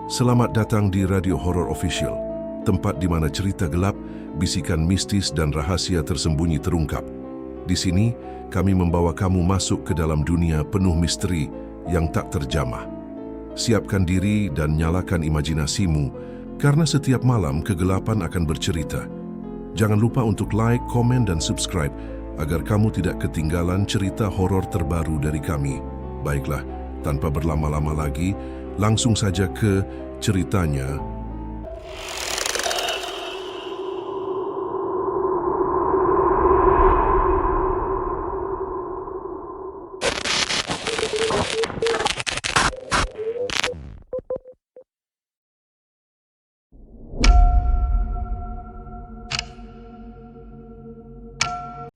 Selamat datang di Radio Horor Official, tempat di mana cerita gelap, bisikan mistis dan rahasia tersembunyi terungkap. Di sini, kami membawa kamu masuk ke dalam dunia penuh misteri yang tak terjamah. Siapkan diri dan nyalakan imajinasimu, karena setiap malam kegelapan akan bercerita. Jangan lupa untuk like, komen, dan subscribe agar kamu tidak ketinggalan cerita horor terbaru dari kami. Baiklah, tanpa berlama-lama lagi, langsung saja ke ceritanya.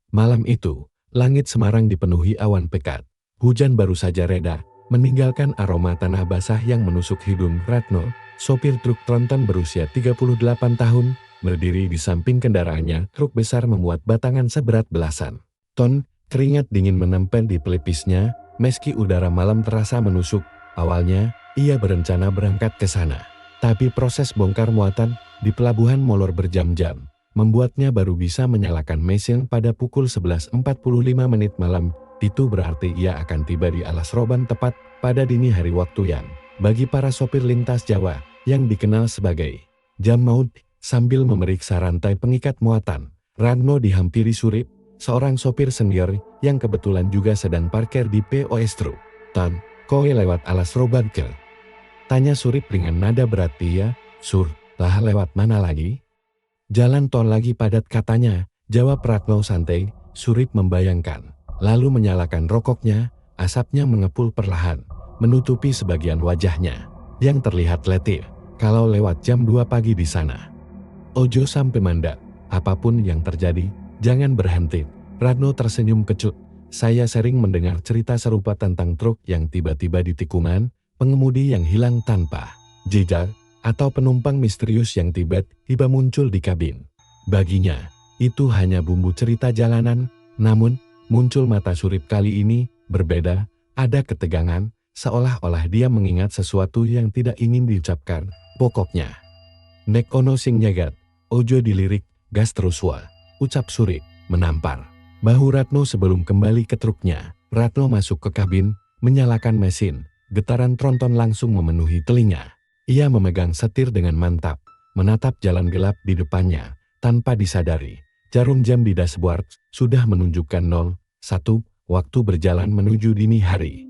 Malam itu, langit Semarang dipenuhi awan pekat. Hujan baru saja reda, meninggalkan aroma tanah basah yang menusuk hidung. Ratno, sopir truk tronton berusia 38 tahun, berdiri di samping kendaraannya. Truk besar memuat batangan seberat belasan ton. Keringat dingin menempel di pelipisnya, meski udara malam terasa menusuk. Awalnya, ia berencana berangkat ke sana. Tapi proses bongkar muatan di pelabuhan molor berjam-jam, membuatnya baru bisa menyalakan mesin pada pukul 11.45 malam. Itu berarti ia akan tiba di Alas Roban tepat pada dini hari waktu yang, bagi para sopir lintas Jawa, yang dikenal sebagai jam maut. Sambil memeriksa rantai pengikat muatan, Ratno dihampiri Surip, seorang sopir senior yang kebetulan juga sedang parkir di POS truk. "Tan, kowe lewat Alas Roban ke?" tanya Surip dengan nada berat. "Iya, Sur, lah lewat mana lagi?" "Jalan tol lagi padat katanya," jawab Ratno santai. Surip membayangkan, lalu menyalakan rokoknya. Asapnya mengepul perlahan, menutupi sebagian wajahnya, yang terlihat letih. "Kalau lewat jam 2 pagi di sana, ojo sampai mandek. Apapun yang terjadi, jangan berhenti." Ratno tersenyum kecut. "Saya sering mendengar cerita serupa tentang truk yang tiba-tiba di tikungan, pengemudi yang hilang tanpa jejak, atau penumpang misterius yang tiba-tiba muncul di kabin. Baginya, itu hanya bumbu cerita jalanan." Namun, muncul mata Surip kali ini berbeda. Ada ketegangan, seolah-olah dia mengingat sesuatu yang tidak ingin diucapkan. "Pokoknya, nek ono sing nyegat, ojo dilirik, gas terus wa," ucap Surip, menampar bahu Ratno sebelum kembali ke truknya. Ratno masuk ke kabin, menyalakan mesin. Getaran tronton langsung memenuhi telinga. Ia memegang setir dengan mantap, menatap jalan gelap di depannya. Tanpa disadari, jarum jam di dashboard sudah menunjukkan 01 waktu berjalan menuju dini hari.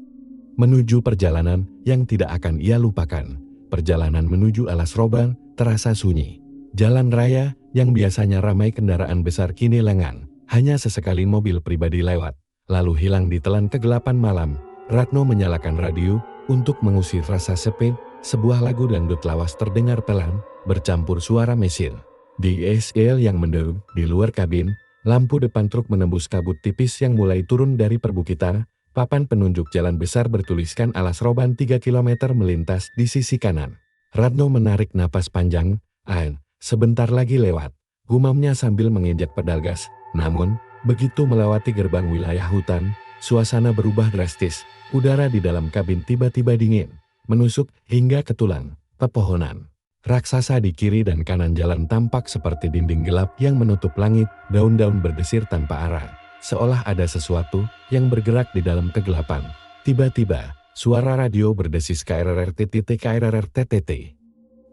Menuju perjalanan yang tidak akan ia lupakan. Perjalanan menuju Alas Roban terasa sunyi. Jalan raya yang biasanya ramai kendaraan besar kini lengang. Hanya sesekali mobil pribadi lewat, lalu hilang ditelan kegelapan malam. Ratno menyalakan radio untuk mengusir rasa sepi. Sebuah lagu dangdut lawas terdengar pelan, bercampur suara mesin diesel yang menderu. Di luar kabin, lampu depan truk menembus kabut tipis yang mulai turun dari perbukitan. Papan penunjuk jalan besar bertuliskan Alas Roban 3 km melintas di sisi kanan. Ratno menarik napas panjang. Sebentar lagi lewat," gumamnya sambil menginjak pedal gas. Namun, begitu melewati gerbang wilayah hutan, suasana berubah drastis. Udara di dalam kabin tiba-tiba dingin, menusuk hingga ke tulang. Pepohonan raksasa di kiri dan kanan jalan tampak seperti dinding gelap yang menutup langit. Daun-daun berdesir tanpa arah, seolah ada sesuatu yang bergerak di dalam kegelapan. Tiba-tiba, suara radio berdesis KRRTTT.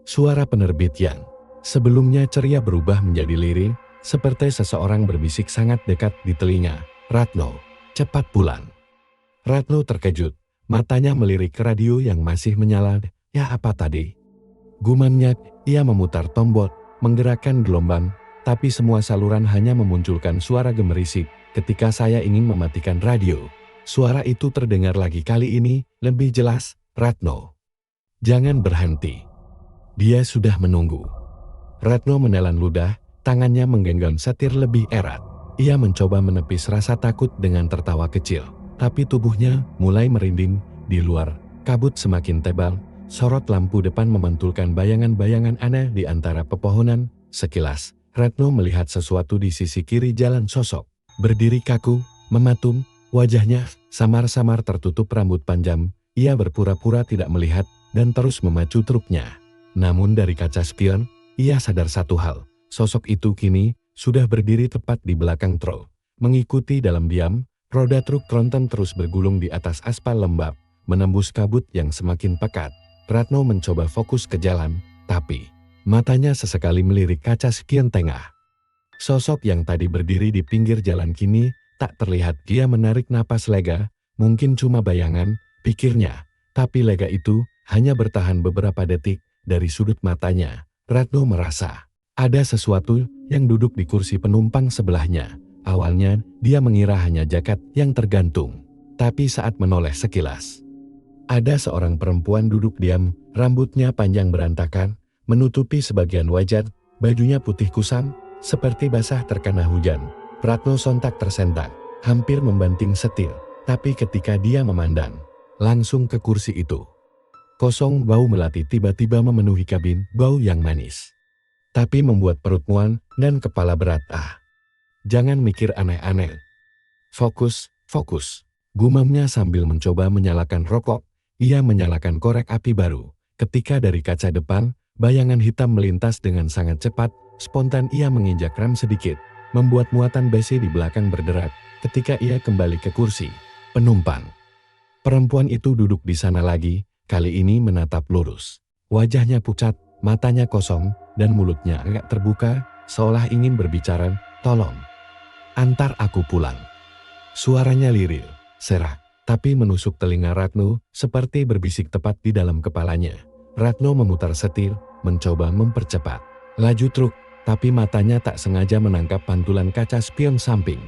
Suara penerbit yang sebelumnya ceria berubah menjadi lirih, seperti seseorang berbisik sangat dekat di telinga. "Ratno, cepat pulang." Ratno terkejut, matanya melirik ke radio yang masih menyala. "Ya apa tadi?" gumamnya. Ia memutar tombol, menggerakkan gelombang, tapi semua saluran hanya memunculkan suara gemerisik. "Ketika saya ingin mematikan radio, suara itu terdengar lagi, kali ini lebih jelas." "Ratno, jangan berhenti. Dia sudah menunggu." Ratno menelan ludah, tangannya menggenggam setir lebih erat. Ia mencoba menepis rasa takut dengan tertawa kecil, tapi tubuhnya mulai merinding. Di luar, kabut semakin tebal. Sorot lampu depan memantulkan bayangan-bayangan aneh di antara pepohonan. Sekilas, Ratno melihat sesuatu di sisi kiri jalan. Sosok berdiri kaku, mematung, wajahnya samar-samar tertutup rambut panjang. Ia berpura-pura tidak melihat, dan terus memacu truknya. Namun dari kaca spion, ia sadar satu hal, sosok itu kini sudah berdiri tepat di belakang truk. Mengikuti dalam diam, roda truk tronton terus bergulung di atas aspal lembab, menembus kabut yang semakin pekat. Ratno mencoba fokus ke jalan, tapi matanya sesekali melirik kaca spion tengah. Sosok yang tadi berdiri di pinggir jalan kini tak terlihat. Dia menarik napas lega, mungkin cuma bayangan, pikirnya. Tapi lega itu hanya bertahan beberapa detik. Dari sudut matanya, Ratno merasa ada sesuatu yang duduk di kursi penumpang sebelahnya. Awalnya dia mengira hanya jaket yang tergantung. Tapi saat menoleh sekilas, ada seorang perempuan duduk diam, rambutnya panjang berantakan, menutupi sebagian wajah, bajunya putih kusam, seperti basah terkena hujan. Ratno sontak tersentak, hampir membanting setir, tapi ketika dia memandang langsung ke kursi itu, kosong. Bau melati tiba-tiba memenuhi kabin, bau yang manis, tapi membuat perut mual dan kepala berat. Jangan mikir aneh-aneh. Fokus, fokus, gumamnya sambil mencoba menyalakan rokok. Ia menyalakan korek api baru. Ketika dari kaca depan, bayangan hitam melintas dengan sangat cepat. Spontan ia menginjak rem sedikit, membuat muatan besi di belakang berderak. Ketika ia kembali ke kursi penumpang, perempuan itu duduk di sana lagi, kali ini menatap lurus. Wajahnya pucat, matanya kosong, dan mulutnya agak terbuka, seolah ingin berbicara. Tolong, antar aku pulang. Suaranya lirih, serak, tapi menusuk telinga Ratno, seperti berbisik tepat di dalam kepalanya. Ratno memutar setir, mencoba mempercepat laju truk, tapi matanya tak sengaja menangkap pantulan kaca spion samping.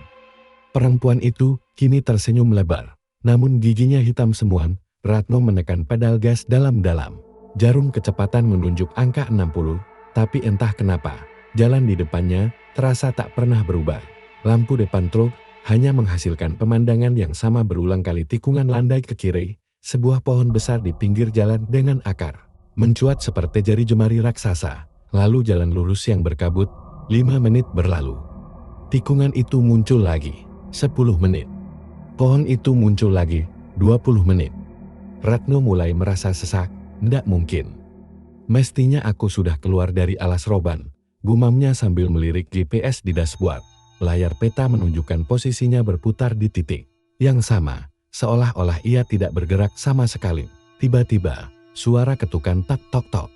Perempuan itu kini tersenyum lebar, namun giginya hitam semua. Ratno menekan pedal gas dalam-dalam. Jarum kecepatan menunjuk angka 60, tapi entah kenapa, jalan di depannya terasa tak pernah berubah. Lampu depan truk hanya menghasilkan pemandangan yang sama berulang kali. Tikungan landai ke kiri, sebuah pohon besar di pinggir jalan dengan akar mencuat seperti jari jemari raksasa. Lalu jalan lurus yang berkabut. 5 menit berlalu. Tikungan itu muncul lagi. 10 menit. Pohon itu muncul lagi. 20 menit. Ratno mulai merasa sesak. Ndak mungkin. Mestinya aku sudah keluar dari alas roban, gumamnya sambil melirik GPS di dashboard. Layar peta menunjukkan posisinya berputar di titik yang sama, seolah-olah ia tidak bergerak sama sekali. Tiba-tiba, suara ketukan tak tok tok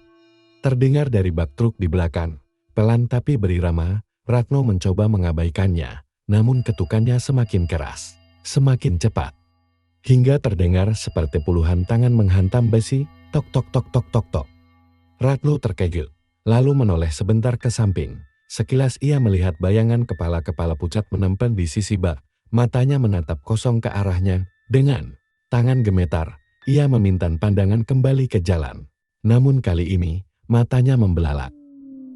terdengar dari bak truk di belakang. Pelan tapi berirama. Ratno mencoba mengabaikannya, namun ketukannya semakin keras, semakin cepat, hingga terdengar seperti puluhan tangan menghantam besi. Tok tok tok tok tok tok. Ratno terkejut, lalu menoleh sebentar ke samping. Sekilas ia melihat bayangan kepala-kepala pucat menempel di sisi bak. Matanya menatap kosong ke arahnya. Dengan tangan gemetar, ia meminta pandangan kembali ke jalan. Namun kali ini, matanya membelalak.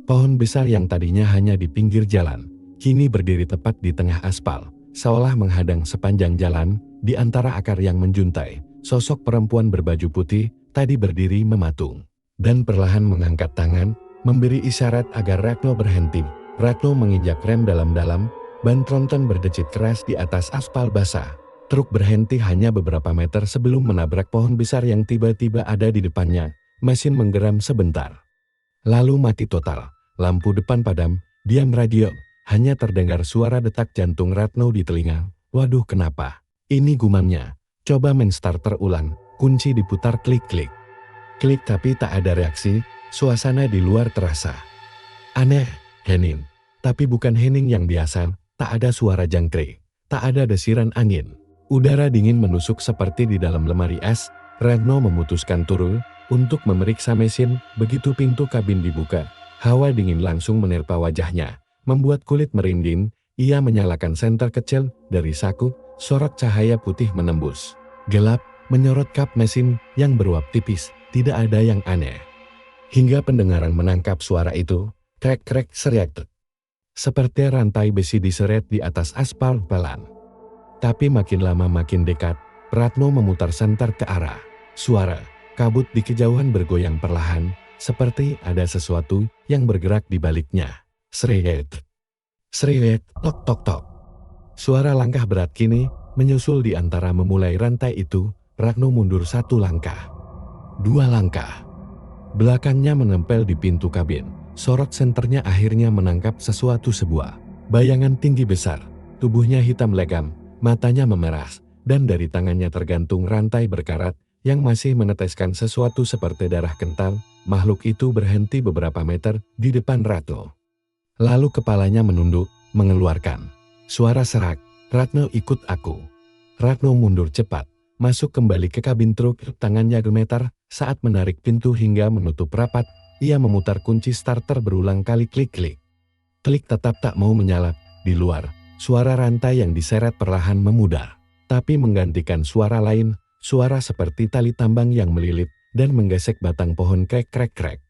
Pohon besar yang tadinya hanya di pinggir jalan, kini berdiri tepat di tengah aspal, seolah menghadang sepanjang jalan. Di antara akar yang menjuntai, sosok perempuan berbaju putih tadi berdiri mematung, dan perlahan mengangkat tangan, memberi isyarat agar Ratno berhenti. Ratno menginjak rem dalam-dalam, ban tronton berdecit keras di atas aspal basah. Truk berhenti hanya beberapa meter sebelum menabrak pohon besar yang tiba-tiba ada di depannya. Mesin menggeram sebentar, lalu mati total. Lampu depan padam, diam radio. Hanya terdengar suara detak jantung Ratno di telinga. Waduh, kenapa? Ini gumamnya. Coba main starter ulang. Kunci diputar, klik-klik. Klik tapi tak ada reaksi. Suasana di luar terasa aneh, hening. Tapi bukan hening yang biasa. Tak ada suara jangkrik, tak ada desiran angin. Udara dingin menusuk seperti di dalam lemari es. Ratno memutuskan turun untuk memeriksa mesin. Begitu pintu kabin dibuka, hawa dingin langsung menerpa wajahnya, membuat kulit merinding. Ia menyalakan senter kecil dari saku. Sorot cahaya putih menembus gelap, menyorot kap mesin yang beruap tipis. Tidak ada yang aneh, hingga pendengaran menangkap suara itu. Krek-krek seriak, seperti rantai besi diseret di atas aspal pelan. Tapi makin lama makin dekat. Ratno memutar senter ke arah suara. Kabut di kejauhan bergoyang perlahan, seperti ada sesuatu yang bergerak di baliknya. Seret, seret, tok tok tok. Suara langkah berat kini menyusul di antara memulai rantai itu. Ratno mundur 1 langkah. 2 langkah. Belakangnya menempel di pintu kabin. Sorot senternya akhirnya menangkap sesuatu, sebuah bayangan tinggi besar. Tubuhnya hitam legam, matanya memeras, dan dari tangannya tergantung rantai berkarat yang masih meneteskan sesuatu seperti darah kental. Makhluk itu berhenti beberapa meter di depan Ratno. Lalu kepalanya menunduk, mengeluarkan suara serak. "Ratno, ikut aku." Ratno mundur cepat, masuk kembali ke kabin truk. Tangannya gemetar saat menarik pintu hingga menutup rapat. Ia memutar kunci starter berulang kali, klik-klik. Klik tetap tak mau menyala. Di luar, suara rantai yang diseret perlahan memudar. Tapi menggantikan suara lain, suara seperti tali tambang yang melilit dan menggesek batang pohon, krek-krek-krek.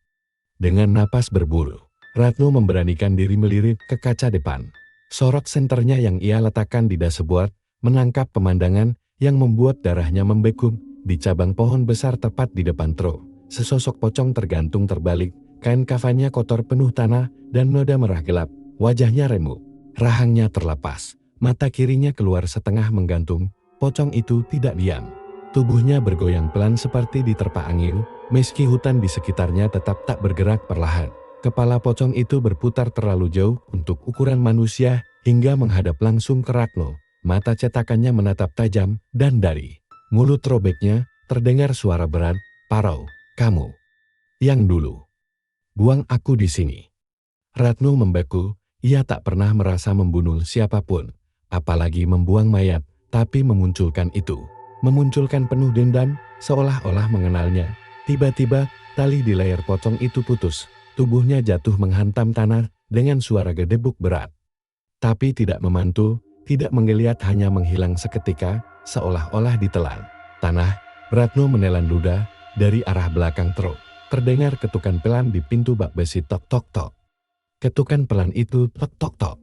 Dengan napas berburu, Ratno memberanikan diri melirik ke kaca depan. Sorot senternya yang ia letakkan di dashboard menangkap pemandangan yang membuat darahnya membeku. Di cabang pohon besar tepat di depan truk, sesosok pocong tergantung terbalik, kain kafannya kotor penuh tanah dan noda merah gelap, wajahnya remuk, rahangnya terlepas, mata kirinya keluar setengah menggantung. Pocong itu tidak diam. Tubuhnya bergoyang pelan seperti diterpa angin, meski hutan di sekitarnya tetap tak bergerak perlahan. Kepala pocong itu berputar terlalu jauh untuk ukuran manusia hingga menghadap langsung ke Ratno. Mata cetakannya menatap tajam, dan dari mulut robeknya terdengar suara berat, "Parau, kamu yang dulu buang aku di sini." Ratno membeku. Ia tak pernah merasa membunuh siapapun, apalagi membuang mayat, tapi memunculkan itu. Memunculkan penuh dendam, seolah-olah mengenalnya. Tiba-tiba, tali di leher pocong itu putus. Tubuhnya jatuh menghantam tanah dengan suara gedebuk berat. Tapi tidak memantul, tidak menggeliat, hanya menghilang seketika, seolah-olah ditelan. Tanah, Ratno menelan ludah dari arah belakang truk. Terdengar ketukan pelan di pintu bak besi, tok-tok-tok. Ketukan pelan itu tok-tok-tok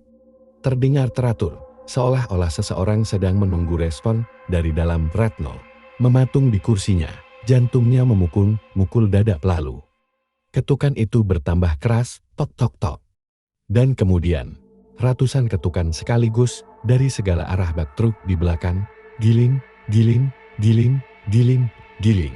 terdengar teratur, seolah-olah seseorang sedang menunggu respon dari dalam. Ratno mematung di kursinya, jantungnya memukul dada lalu. Ketukan itu bertambah keras, tok-tok-tok. Dan kemudian, ratusan ketukan sekaligus dari segala arah bak truk di belakang, giling, giling, giling, giling, giling.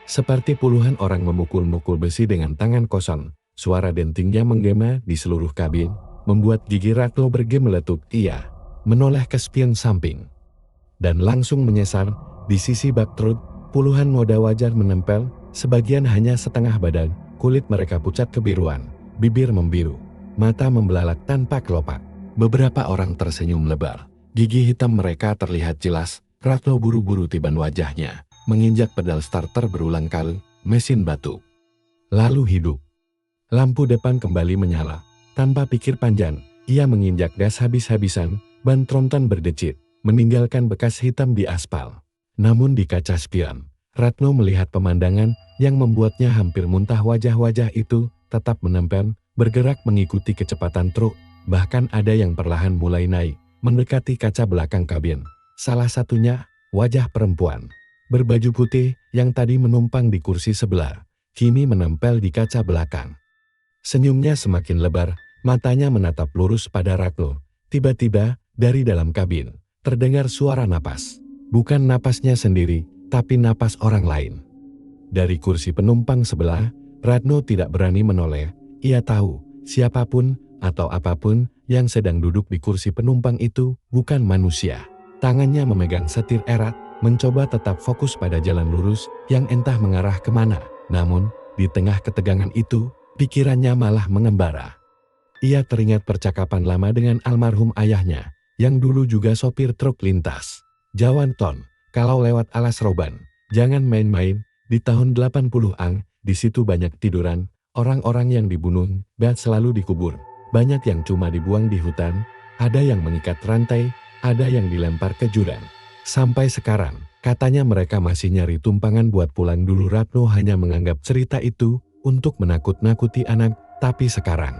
Seperti puluhan orang memukul-mukul besi dengan tangan kosong, suara dentingnya menggema di seluruh kabin, membuat gigi Ratno bergemeletup. Ia menoleh ke spion samping dan langsung menyesar. Di sisi bak truk, puluhan noda wajah menempel, sebagian hanya setengah badan. Kulit mereka pucat kebiruan, bibir membiru, mata membelalak tanpa kelopak. Beberapa orang tersenyum lebar, gigi hitam mereka terlihat jelas. Ratno buru-buru tiban wajahnya, menginjak pedal starter berulang kali, mesin batu. Lalu hidup. Lampu depan kembali menyala. Tanpa pikir panjang, ia menginjak gas habis-habisan, ban tronton berdecit, meninggalkan bekas hitam di aspal. Namun di kaca spion, Ratno melihat pemandangan yang membuatnya hampir muntah. Wajah-wajah itu tetap menempel, bergerak mengikuti kecepatan truk, bahkan ada yang perlahan mulai naik, mendekati kaca belakang kabin. Salah satunya, wajah perempuan berbaju putih yang tadi menumpang di kursi sebelah, kini menempel di kaca belakang. Senyumnya semakin lebar, matanya menatap lurus pada Ratno. Tiba-tiba, dari dalam kabin, terdengar suara napas. Bukan napasnya sendiri, tapi napas orang lain. Dari kursi penumpang sebelah, Ratno tidak berani menoleh. Ia tahu, siapapun atau apapun yang sedang duduk di kursi penumpang itu bukan manusia. Tangannya memegang setir erat, mencoba tetap fokus pada jalan lurus yang entah mengarah kemana. Namun, di tengah ketegangan itu, pikirannya malah mengembara. Ia teringat percakapan lama dengan almarhum ayahnya, yang dulu juga sopir truk lintas. "Jawan Ton, kalau lewat alas roban, jangan main-main. Di tahun 80-an, di situ banyak tiduran, orang-orang yang dibunuh, dan selalu dikubur. Banyak yang cuma dibuang di hutan, ada yang mengikat rantai, ada yang dilempar ke jurang. Sampai sekarang, katanya mereka masih nyari tumpangan buat pulang." Dulu Ratno hanya menganggap cerita itu untuk menakut-nakuti anak, tapi sekarang,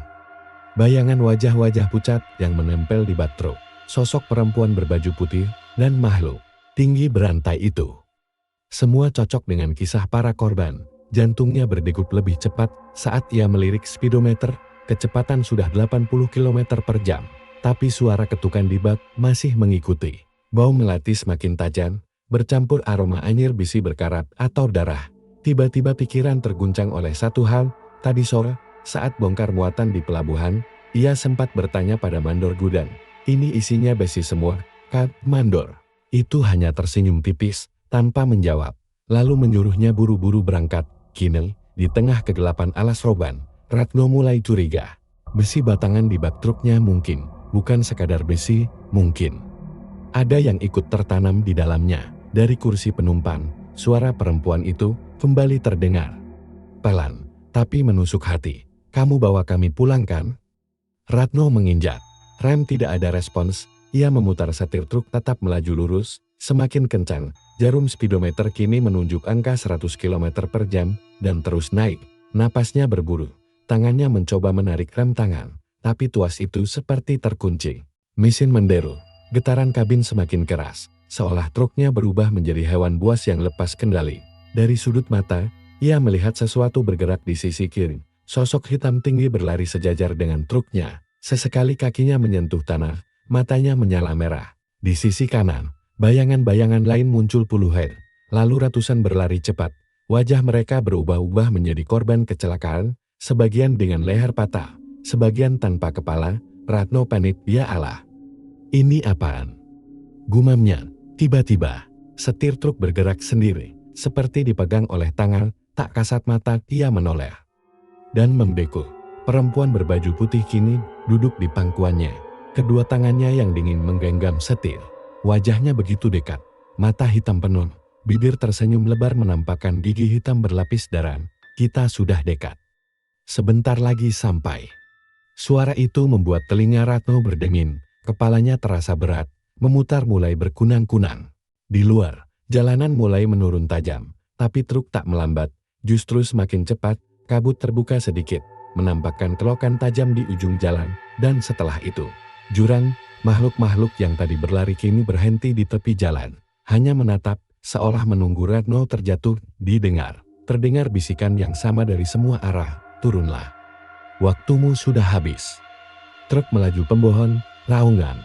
bayangan wajah-wajah pucat yang menempel di bak truk, sosok perempuan berbaju putih, dan makhluk tinggi berantai itu. Semua cocok dengan kisah para korban. Jantungnya berdegup lebih cepat saat ia melirik speedometer. Kecepatan sudah 80 km per jam. Tapi suara ketukan di bak masih mengikuti. Bau melati semakin tajam, bercampur aroma anyir bisi berkarat atau darah. Tiba-tiba pikiran terguncang oleh satu hal. Tadi sore, saat bongkar muatan di pelabuhan, ia sempat bertanya pada Mandor Gudang. Ini isinya besi semua, kan, Mandor? Itu hanya tersenyum tipis, tanpa menjawab. Lalu menyuruhnya buru-buru berangkat. Kini, di tengah kegelapan alas roban, Ratno mulai curiga. Besi batangan di bak truknya mungkin, bukan sekadar besi, mungkin. Ada yang ikut tertanam di dalamnya. Dari kursi penumpang, suara perempuan itu kembali terdengar. Pelan, tapi menusuk hati. Kamu bawa kami pulang kan? Ratno menginjak. Rem tidak ada respons. Ia memutar setir truk tetap melaju lurus. Semakin kencang, jarum speedometer kini menunjuk angka 100 km per jam dan terus naik. Napasnya berburu. Tangannya mencoba menarik rem tangan. Tapi tuas itu seperti terkunci. Mesin menderu. Getaran kabin semakin keras. Seolah truknya berubah menjadi hewan buas yang lepas kendali. Dari sudut mata, ia melihat sesuatu bergerak di sisi kiri. Sosok hitam tinggi berlari sejajar dengan truknya. Sesekali kakinya menyentuh tanah, matanya menyala merah. Di sisi kanan, bayangan-bayangan lain muncul puluhan. Lalu ratusan berlari cepat. Wajah mereka berubah-ubah menjadi korban kecelakaan, sebagian dengan leher patah, sebagian tanpa kepala. Ratno panik, ya Allah. Ini apaan? Gumamnya. Tiba-tiba, setir truk bergerak sendiri. Seperti dipegang oleh tangan, tak kasat mata ia menoleh. Dan membeku. Perempuan berbaju putih kini duduk di pangkuannya. Kedua tangannya yang dingin menggenggam setir. Wajahnya begitu dekat. Mata hitam penuh. Bibir tersenyum lebar menampakkan gigi hitam berlapis darah. Kita sudah dekat. Sebentar lagi sampai. Suara itu membuat telinga Ratno berdenging. Kepalanya terasa berat. Memutar mulai berkunang-kunang. Di luar, jalanan mulai menurun tajam. Tapi truk tak melambat. Justru semakin cepat. Kabut terbuka sedikit. Menampakkan kelokan tajam di ujung jalan. Dan setelah itu, jurang, makhluk-makhluk yang tadi berlari kini berhenti di tepi jalan. Hanya menatap, seolah menunggu Ratno terjatuh. Terdengar bisikan yang sama dari semua arah. Turunlah. Waktumu sudah habis. Truk melaju pembohon, raungan.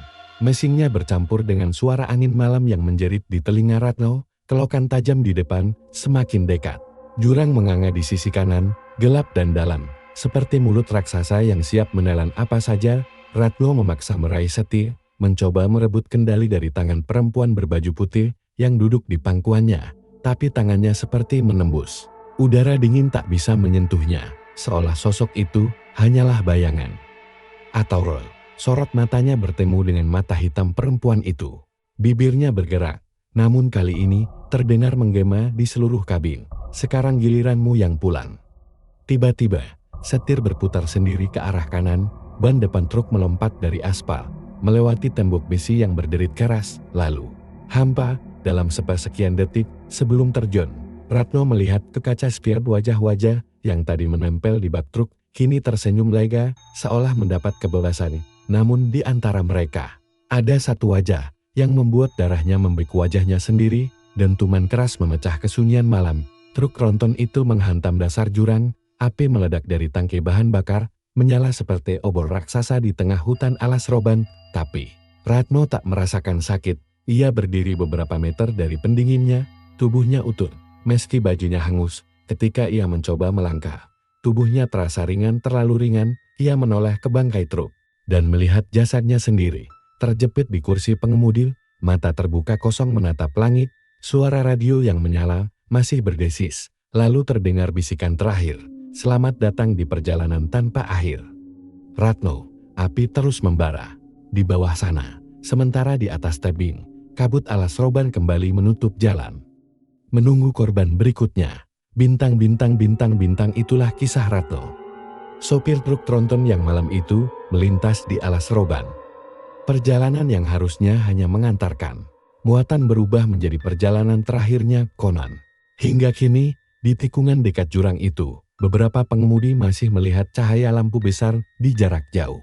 Mesinnya bercampur dengan suara angin malam yang menjerit di telinga Ratno. Kelokan tajam di depan, semakin dekat. Jurang menganga di sisi kanan, gelap dan dalam. Seperti mulut raksasa yang siap menelan apa saja. Ratno memaksa meraih setir, mencoba merebut kendali dari tangan perempuan berbaju putih yang duduk di pangkuannya. Tapi tangannya seperti menembus. Udara dingin tak bisa menyentuhnya, seolah sosok itu hanyalah bayangan. Atau roh. Sorot matanya bertemu dengan mata hitam perempuan itu. Bibirnya bergerak, namun kali ini terdengar menggema di seluruh kabin. Sekarang giliranmu yang pulang. Tiba-tiba, setir berputar sendiri ke arah kanan, ban depan truk melompat dari aspal, melewati tembok besi yang berderit keras, lalu hampa dalam sepersekian detik sebelum terjun. Ratno melihat ke kaca spion wajah-wajah yang tadi menempel di bak truk, kini tersenyum lega, seolah mendapat kebebasan. Namun di antara mereka, ada satu wajah yang membuat darahnya membeku wajahnya sendiri, dentuman keras memecah kesunyian malam. Truk tronton itu menghantam dasar jurang, api meledak dari tangki bahan bakar, menyala seperti obor raksasa di tengah hutan alas roban. Tapi, Ratno tak merasakan sakit. Ia berdiri beberapa meter dari pendinginnya, tubuhnya utuh, meski bajunya hangus. Ketika ia mencoba melangkah, tubuhnya terasa ringan, terlalu ringan. Ia menoleh ke bangkai truk dan melihat jasadnya sendiri, terjepit di kursi pengemudi, mata terbuka kosong menatap langit. Suara radio yang menyala masih berdesis, lalu terdengar bisikan terakhir, selamat datang di perjalanan tanpa akhir. Ratno, api terus membara. Di bawah sana, sementara di atas tebing, kabut alas roban kembali menutup jalan. Menunggu korban berikutnya, bintang-bintang itulah kisah Ratno. Sopir truk tronton yang malam itu melintas di alas roban. Perjalanan yang harusnya hanya mengantarkan muatan berubah menjadi perjalanan terakhirnya konon. Hingga kini, di tikungan dekat jurang itu, beberapa pengemudi masih melihat cahaya lampu besar di jarak jauh.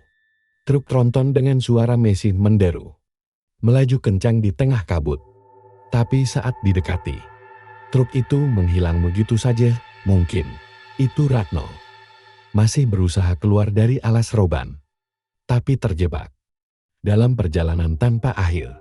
Truk tronton dengan suara mesin menderu, melaju kencang di tengah kabut. Tapi saat didekati, truk itu menghilang begitu saja. Mungkin itu Ratno masih berusaha keluar dari alas roban, tapi terjebak dalam perjalanan tanpa akhir.